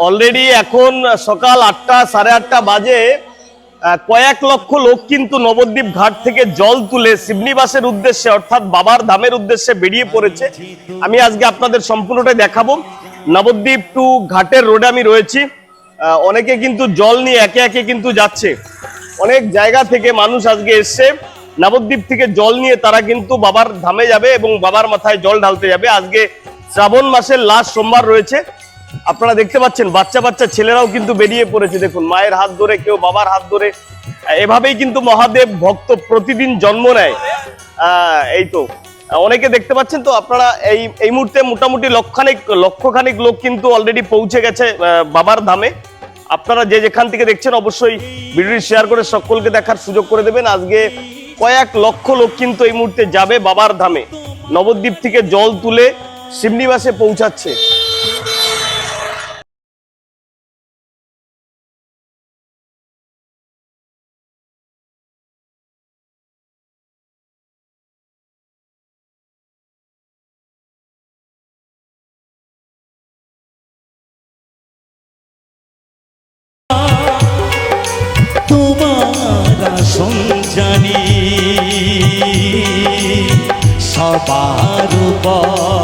Already এখন সকাল 8টা 8:30 বাজে। কয়েক লক্ষ লোক কিন্তু নবদ্বীপ ঘাট থেকে জল তুলে শিবনিবাসের উদ্দেশ্যে অর্থাৎ বাবার ধামের উদ্দেশ্যে বেরিয়ে পড়েছে। আমি আজকে আপনাদের সম্পূর্ণটাই দেখাবো। নবদ্বীপ টু ঘাটের রোডে আমি রয়েছি। অনেকে কিন্তু জল নিয়ে একে একে কিন্তু যাচ্ছে। অনেক জায়গা থেকে মানুষ আজকে এসছে নবদ্বীপ থেকে জল নিয়ে, তারা কিন্তু বাবার ধামে যাবে এবং বাবার মাথায় জল ঢালতে যাবে। আজকে শ্রাবণ মাসের লাস্ট সোমবার রয়েছে। আপনারা দেখতে পাচ্ছেন বাচ্চা বাচ্চা ছেলেরাও কিন্তু বেরিয়ে পড়েছে। দেখুন, মায়ের হাত ধরে, কেউ বাবার হাত ধরে। এভাবেই কিন্তু মহাদেব ভক্ত প্রতিদিন জন্ম নেয়। এই তো অনেকে দেখতে পাচ্ছেন। তো আপনারা এই মুহূর্তে মোটামুটি লক্ষখানিক লোক কিন্তু অলরেডি পৌঁছে গেছে বাবার ধামে। আপনারা যে যেখান থেকে দেখছেন অবশ্যই ভিডিওটি শেয়ার করে সকলকে দেখার সুযোগ করে দেবেন। আজকে কয়েক লক্ষ লোক কিন্তু এই মুহূর্তে যাবে বাবার ধামে, নবদ্বীপ থেকে জল তুলে শিবনিবাসে পৌঁছাচ্ছে। তোমার সঞ্জানি সবার উপর